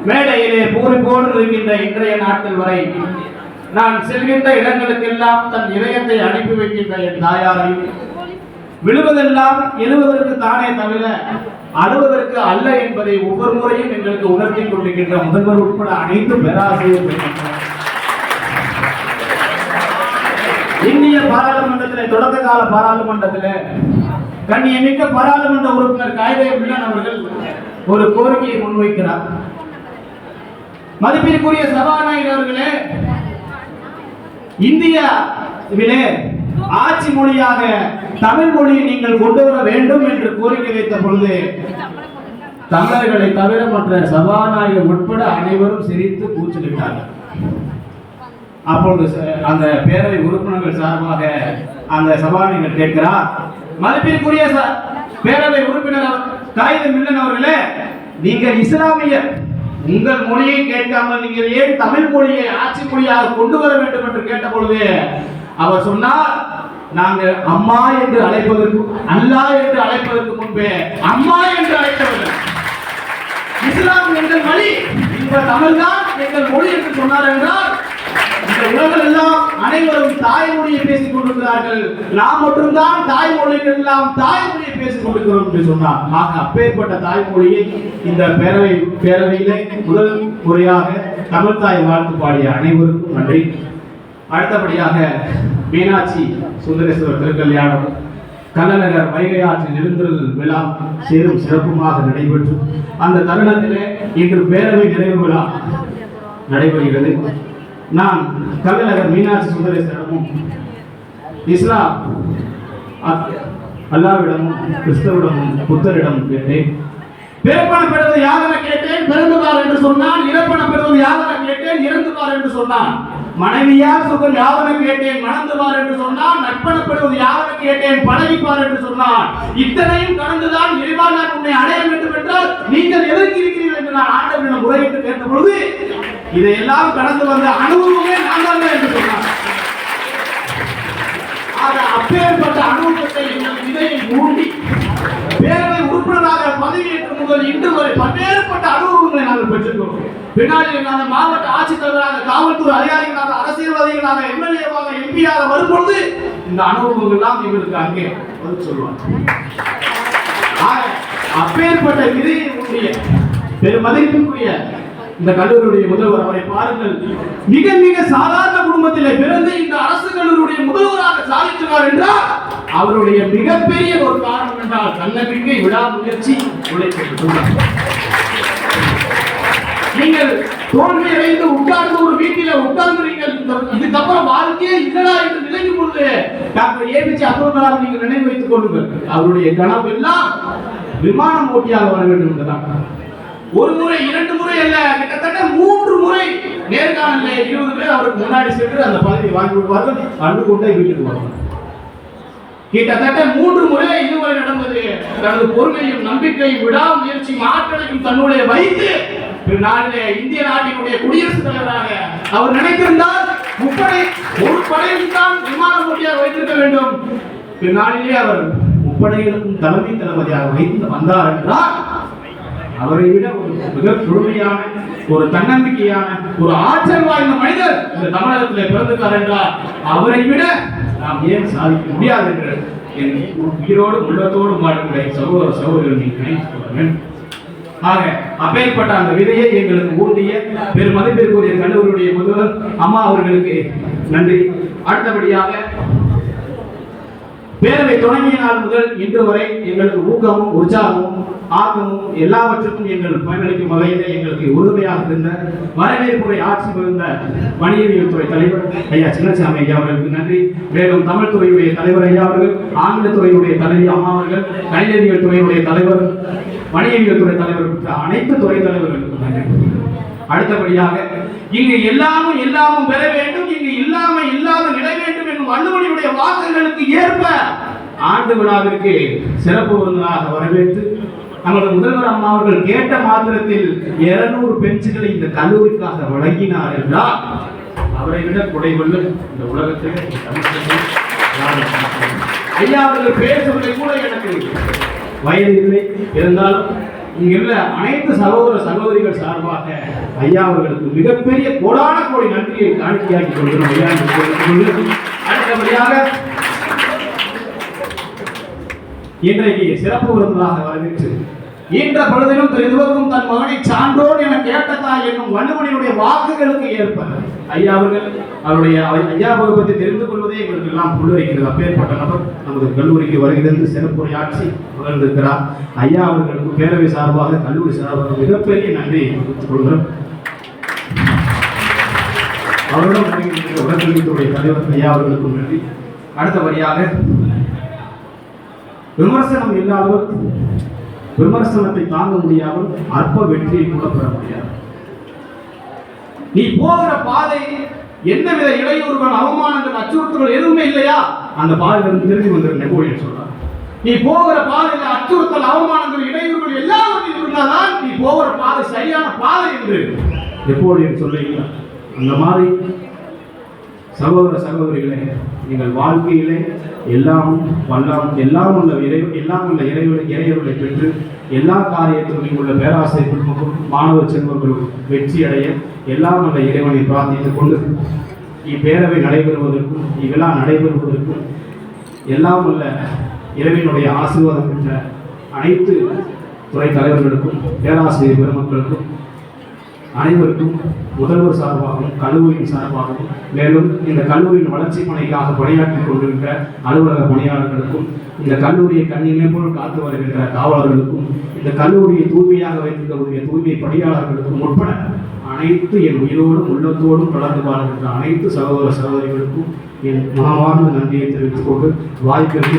மேடையிலே பூரிப்போடு இருக்கின்ற இன்றைய நாட்கள் வரை நான் செல்கின்ற இடங்களுக்கெல்லாம் தன் இதயத்தை அனுப்பி வைக்கின்ற என் தாயாரை விழுவதெல்லாம் எழுவதற்கு தானே தவிர அழுவதற்கு அல்ல என்பதை ஒவ்வொரு முறையும் எங்களுக்கு உணர்த்தி கொண்டிருக்கின்ற முதல்வர் உட்பட அனைத்து பேராசிரியர் இந்திய பாராளுமன்றத்தில் தொடக்க கால பாராளுமன்றத்தில் கண்ணியமிக்க பாராளுமன்ற உறுப்பினர் காயிதே மில்லன் அவர்கள் ஒரு கோரிக்கையை முன்வைக்கிறார். மதிப்பிற்குரிய சபாநாயகர் அவர்களே, இந்தியாவிலே ஆட்சி மொழியாக தமிழ் மொழியை நீங்கள் கொண்டு வர வேண்டும் என்று கோரிக்கை வைத்த பொழுது தமிழர்களை தவிர மற்ற சபாநாயகர் உட்பட அனைவரும் சிரித்து கூச்சலிட்டார்கள். அப்பொழுது அந்த பேரவை உறுப்பினர்கள் சார்பாக அந்த சபாநாயகர் கேட்கிறார், மதிப்பிற்குரிய பேரவை உறுப்பினர் காயிதே மில்லன் அவர்களே, நீங்கள் இஸ்லாமியர், உங்கள் மொழியை கேட்காமல் நீங்கள் ஏன் தமிழ் மொழியை ஆட்சி மொழியாக கொண்டு வர வேண்டும் என்று கேட்ட பொழுது அவர் சொன்னார், நாங்கள் அம்மா என்று அழைப்பதற்கு அல்லாஹ் என்று அழைப்பதற்கு முன்பே அம்மா என்று அழைத்தவர்கள். இஸ்லாம் எங்கள் மொழி, இந்த தமிழ் தான் எங்கள் மொழி என்று சொன்னார் என்றால் இந்த உலகில் எல்லாம் அனைவரும் தாய்மொழியை பேசிக் கொண்டிருக்கிறார்கள், நாம் மட்டும்தான் தாய்மொழிகள் எல்லாம் தாய்மொழியை பேசிக் கொண்டிருக்கிறோம் என்று சொன்னார். ஆக அப்பேற்பட்ட தாய்மொழியை இந்த பேரவையிலே முதல் முறையாக தமிழ் தாய் வாழ்த்து பாடிய அனைவருக்கும் நன்றி. அடுத்தபடியாக மீனாட்சி சுந்தரேஸ்வரர் திருக்கல்யாணம் கள்ளழகர் வைகை ஆற்றில் எழுந்தருள் விழா சேரும் சிறப்புமாக நடைபெற்று அந்த தருணத்திலே இன்று பேரவை நிறைவு விழா நடைபெறுகிறது. நான் கள்ளழகர் மீனாட்சி சுந்தரேஸ்வரமும் இஸ்லாம் அல்லாவிடமும் கிறிஸ்தவிடமும் புத்தரிடம் கேட்டேன். பிறப்பணம் பெறுவது யாதென கேட்டேன், பிறந்துவார் என்று சொன்னான். இறப்பணம் பெறுவது யாதென கேட்டேன், இறந்துவார் என்று சொன்னான். மனைவியார் சுகம் யாதென கேட்டேன், மணந்துவார் என்று சொன்னான். நட்பணப்படுவது யாதென கேட்டேன், பழகிப்பார் என்று சொன்னான். இத்தனையும் கடந்துதான் இறைவா நான் உன்னை அடைய வேண்டும் என்றால் நீங்கள் எதற்கு இருக்கிறீர்கள் என்று நான் ஆண்டவரிடம் முறையிட்டு கேட்ட பொழுது இதையெல்லாம் கடந்து வந்த அனுபவமே நான் தான் என்று சொன்னார். அப்பேற்பட்ட அனுபவத்தை எங்கள் இதையை மூடி பேரவை உறுப்பினராக பதவியேற்ற முதல் இன்று வரை பல்வேறுபட்ட அனுபவங்களை நாங்கள் பெற்றிருக்கிறோம். பின்னாடி நாங்கள் மாவட்ட ஆட்சித்தலைவராக, காவல்துறை அதிகாரிகளாக, அரசியல்வாதிகளாக, எம்எல்ஏவாக, எம்பியாக வரும்பொழுது இந்த அனுபவங்கள் எல்லாம் எங்களுக்கு அங்கே பதில் சொல்லுவாங்க. அப்பேற்பட்ட விதையை உடைய பெருமதிப்புக்குரிய இந்த கல்லூரியுடைய முதல்வர் அவரை பாருங்கள், மிக மிக சாதாரண குடும்பத்திலே பிறந்து இந்த அரசு கல்லூரியுடைய முதல்வராக சாதிக்கிறார் என்றால் அவருடைய மிகப்பெரிய ஒரு காரணம் என்றால் தன்னம்பிக்கை, விடாமுயற்சி, உழைப்பு. நீங்கள் தோல்வி அடைந்து உட்கார்ந்து ஒரு வீட்டில உட்கார்ந்துறீங்கள், இதுக்கப்புறம் வாழ்க்கையே இல்லடா என்று நினைக்கும் பொழுது டாக்டர் ஏபிஜே அப்துல் கலாம் நீங்கள் நினைவு வைத்துக் கொள்ளுங்கள். அவருடைய கனவு எல்லாம் விமானம் ஓட்டியாக வர வேண்டும் என்றுதான். ஒரு முறை, இரண்டு முறை அல்ல, கிட்டத்தட்ட 3 முறை நேர்காணலில் 20 பேர் அவருக்கு முன்னாடி சென்று அந்த பதவியை வாங்கி விடுவார்கள், அன்று கொண்டே வீட்டுக்கு வருவார்கள். கிட்டத்தட்ட 3 முறை இதுவரை நடந்தது. தனது பொறுமையும் நம்பிக்கையும் விடாமுயற்சியும் ஆற்றலையும் தன்னுடைய வைத்து நாளிலே இந்திய நாட்டினுடைய குடியரசுத் தலைவராக அவர் நினைத்திருந்தால் ஒரு படையில் தான் விமான போட்டியாக வைத்திருக்க வேண்டும். பின்னாளிலே அவர் முப்படைகளுக்கும் தலைமை தளபதியாக வைத்து வந்தார் என்றால் அவரை விட ஒரு மிக பொறுமையான, ஒரு தன்னம்பிக்கையான, ஒரு ஆற்றல் வாய்ந்த மனிதர் இந்த தமிழகத்தில் பிறந்திருக்கார் என்றால் அவரை விட நாம் ஏன் சாதிக்க முடியாது என்று என் உயிரோடு உள்ளத்தோடு மாடுகிற சகோதர சகோதரர்கள் நினைத்து. ஆக அப்பேற்பட்ட அந்த விதையை எங்களுக்கு ஊட்டிய பெருமதிப்பிற்குரிய கல்லூரியுடைய முதல்வர் அம்மா அவர்களுக்கு நன்றி. அடுத்தபடியாக பேரவை தொடங்கிய நாள் முதல் இன்று வரை எங்களுக்கு ஊக்கமும் உற்சாகமும் ஆக்கமும் எல்லாவற்றுக்கும் எங்கள் பயனளிக்கும் வகையிலே எங்களுக்கு உறுதுணையாக இருந்த வரவேற்புரை ஆட்சி புரிந்த வணிகவியல் துறை தலைவர் ஐயா சின்னசாமி ஐயா அவர்களுக்கு நன்றி. மேலும் தமிழ் துறையுடைய தலைவர் ஐயா அவர்கள், ஆங்கில துறையுடைய தலைவி அம்மா அவர்கள், கணிதவியல் துறையுடைய தலைவர், வணிகவியல் துறை தலைவர், அனைத்து துறை தலைவர்களுக்கு நன்றி. அடுத்தபடியாக இங்கு எல்லாமும் பெற வேண்டும், இங்கு இல்லாத நிலை வேண்டும் என்னும் வள்ளுவனுடைய வாக்குகளுக்கு ஏற்ப ஆண்டு விழாவிற்கு சிறப்பு விருந்தினராக வரவேற்று நமது முதல்வர் அம்மா அவர்கள் கேட்ட மாத்திரத்தில் 200 பெஞ்சுகளை இந்த கல்லூரிக்காக வழங்கினார் என்றால் அவரை விட குறைவல்ல இந்த உலகத்தில் ஐயா அவர்கள் பேசுவதை கூட எனக்கு வயது இல்லை, இருந்தாலும் இங்குள்ள அனைத்து சகோதர சகோதரிகள் சார்பாக ஐயா அவர்களுக்கு மிகப்பெரிய கோடான கோடி நன்றியை காணிக்கையாக்கி கொள்கிறோம் ஐயா. அடுத்தபடியாக இன்றைக்கு சிறப்பு விருந்தாக வரவேற்று ஈன்ற பொழுதிலும் திருவருக்கும் தன் மகனை சான்றோன் என கேட்டதா என்னும் வள்ளுவனுடைய வாக்குகளுக்கு ஏற்ப ஐயா அவர்கள் அவருடைய ஐயா பற்றி தெரிந்து கொள்வதே எங்களுக்கு எல்லாம் புள்ளிருக்கிறது. அப்பேற்பட்ட நபர் நமது கல்லூரிக்கு வருகிறது சிறப்புரையாற்றி புகழ்ந்திருக்கிறார். ஐயா அவர்களுக்கு பேரவை சார்பாக கல்லூரி சார்பாக மிகப்பெரிய நன்றியை தெரிவித்துக் கொள்கிறோம். அவருடன் உடற்கல்வித்துறை தலைவர் ஐயா அவர்களுக்கும் நன்றி. அடுத்தபடியாக விமர்சனம் இல்லாமல் விமர்சனத்தை தாங்க முடியாமல் அற்ப வெற்றியை கூட பெற முடியாது. நீ போகிற பாதை எந்தவித இடையூறுகள் அவமானங்கள் அச்சுறுத்தல்கள் எதுவுமே இல்லையா அந்த பாதையிலிருந்து திரும்பி வந்திருக்க நெப்போலியன் சொல்றார். நீ போகிற பாதையில் அச்சுறுத்தல் அவமானங்கள் இடையூறுகள் எல்லாவற்றையும் இருந்தால்தான் நீ போகிற பாதை சரியான பாதை என்று நெப்போலியன் சொல்லுகிறார். அந்த மாதிரி சகோதர சகோதரிகளே, நீங்கள் வாழ்க்கையிலே எல்லாம் உள்ள இறைவனை பெற்று எல்லா காரியத்திலும் இங்குள்ள பேராசை குடும்பமும் மாணவ செல்வங்களும் வெற்றி அடைய எல்லாம் உள்ள இறைவனை பிரார்த்தித்துக் கொண்டு இப்பேரவை நடைபெறுவதற்கும் இவ்விழா நடைபெறுவதற்கும் எல்லாம் உள்ள இறைவனுடைய ஆசீர்வாதம் பெற்ற அனைத்து துறை தலைவர்களுக்கும் பேராசிரியர் பெருமக்களுக்கும் அனைவருக்கும் முதல்வர் சார்பாகவும் கல்லூரியின் சார்பாகவும் மேலும் இந்த கல்லூரியின் வளர்ச்சி பணிக்காக பணியாற்றிக் கொண்டிருக்கிற அலுவலக பணியாளர்களுக்கும் இந்த கல்லூரியை கண்ணிலே போல் காத்து வருகின்ற காவலர்களுக்கும் இந்த கல்லூரியை தூய்மையாக வைத்திருக்கக்கூடிய தூய்மை பணியாளர்களுக்கும் உட்பட அனைத்து என் உயிரோடும் உள்ளத்தோடும் கலந்து வாழ்கின்ற அனைத்து சகோதர சகோதரிகளுக்கும் என் மனமார்ந்த நன்றியை தெரிவித்துக் கொண்டு வாய்ப்பிற்கு